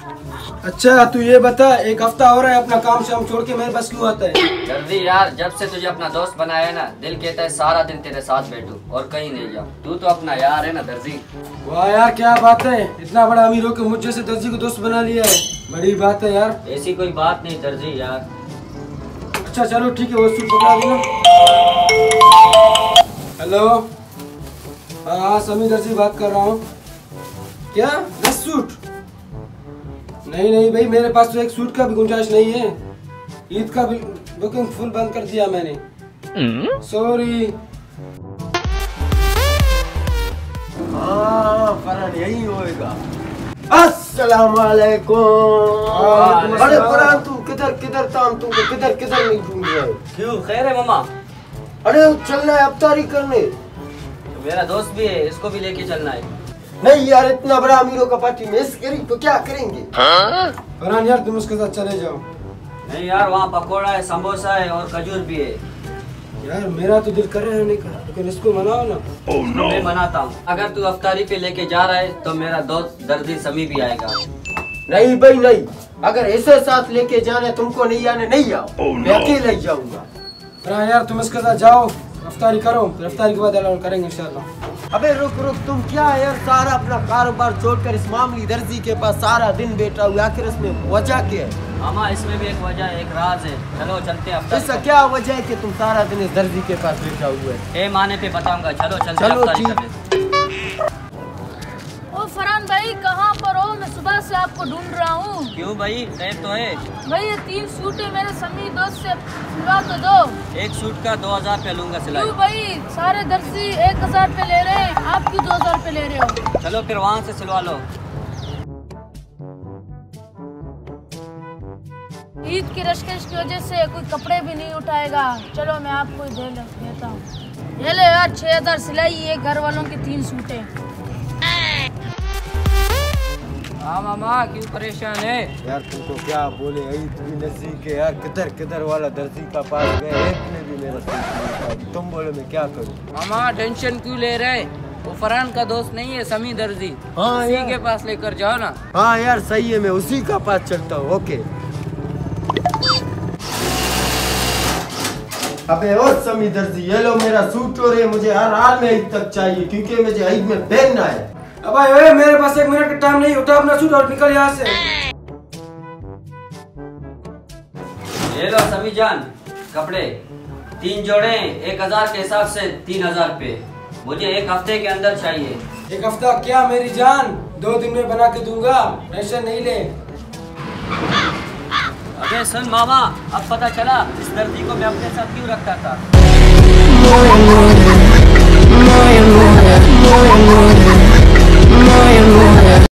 अच्छा तू ये बता, एक हफ्ता हो रहा है अपना काम शाम छोड़ के मेरे पास क्यों आता है? दर्जी यार, जब से तुझे अपना दोस्त बनाया है ना, दिल कहता है सारा दिन तेरे साथ बैठूं और कहीं नहीं जाऊं। तू तो अपना यार है ना दर्जी। वाह यार क्या बात है, इतना बड़ा अमीर हो के मुझ जैसे दर्जी को दोस्त बना लिया है, बड़ी बात है यार। ऐसी कोई बात नहीं दर्जी यार। अच्छा चलो ठीक है, वो सूट पकड़ा देना। हेलो, हाँ समीर दर्जी बात कर रहा हूँ। क्या 10 सूट? नहीं भाई, मेरे पास तो एक सूट का भी गुंजाइश नहीं है। ईद का भी बुकिंग फुल बंद कर दिया मैंने, सॉरी। हाँ फरहान यही होएगा। अस्सलाम वालेकुम। अरे फरहान तू किधर था, हम तुमको किधर नहीं ढूंढ रहे। क्यों, खैर है मामा? अरे चलना है अफ्तारी करने। तो मेरा दोस्त भी है, इसको भी लेके चलना है। नहीं यार, इतना बड़ा अमीरों का पार्टी मिस करी तो क्या करेंगे। फरहान यार तुम उसके साथ चले जाओ। नहीं यार, वहाँ पकोड़ा है, समोसा है और खजूर भी है। यार मेरा तो दिल कर रहा है नहीं कर, लेकिन इसको मनाओ ना। मैं मनाता हूँ। अगर तू अफ्तारी पे लेके जा रहा है तो मेरा दोस्त दर्जी समी भी आएगा। नहीं भाई नहीं, अगर ऐसे साथ लेके जाने तुमको नहीं आने नहीं आओ, मैं अकेला ही जाऊंगा। फरहान यार तुम इसके साथ जाओ, अफ्तारी करो, फिर अफ्तारी के बाद ऐलान करेंगे इंशाल्लाह। अबे रुक तुम क्या यार, सारा अपना कारोबार छोड़कर इस मामूली दर्जी के पास सारा दिन बैठा हुआ, आखिर इसमें वजह क्या है? मामा इसमें भी एक वजह है, एक राज है। चलो चलते हैं अफ्तारी। ऐसा क्या वजह है कि तुम सारा दिन इस दर्जी के पास बैठा हुआ है? ए माने पे बताऊंगा। चलो चलते चलो, अफ्तारी ठीक। करने। ओ फरहान भाई कहाँ पर हो? मैं सुबह से आपको ढूंढ रहा हूँ। क्यों भाई, गायब तो है? भाई ये 3 सूट है, मेरे समी दोस्त से सिलवा तो दो। एक सूट का 2000 रुपया लूंगा सिलाई। क्यों भाई, सारे दर्जी 1000 रुपये ले रहे हैं, आप क्यों 2000 रुपये ले रहे हो? चलो फिर वहाँ से सिलवा लो। ईद की रशकश की वजह से कोई कपड़े भी नहीं उठाएगा। चलो मैं आपको देता हूँ। ये ले यार 6000 सिलाई, ये घर वालों की 3 सूट है। हाँ मामा, क्यों परेशान है? यार तुमको क्या बोले, ईद भी नजदीक है यार, किधर वाला दर्जी का पास गए, एक ने भी मेरा सूट नहीं उठाया। तुम बोले मैं क्या करूँ? मामा टेंशन क्यों ले रहे? वो फरहान का दोस्त नहीं है समी दर्जी, हाँ उसी यार। के पास लेकर जाओ ना। हाँ यार सही है, मैं उसी का पास चलता हूँ। ओके। अबे ओ समी दर्जी, ये लो मेरा सूट और ये मुझे हर हाल में ईद तक चाहिए, क्योंकि मुझे ईद में पहनना है। अब ओए मेरे पास 1 मिनट का टाइम नहीं, उठा अपना सूट और निकल यहाँ से। ले लो समी जान कपड़े, 3 जोड़े 1000 के हिसाब से 3000 रुपये। मुझे 1 हफ्ते के अंदर चाहिए। 1 हफ्ता क्या मेरी जान, 2 दिन में बना के दूंगा, टेंशन नहीं ले। अबे सुन मामा, अब पता चला इस दर्जी को मैं अपने साथ क्यों रखता था।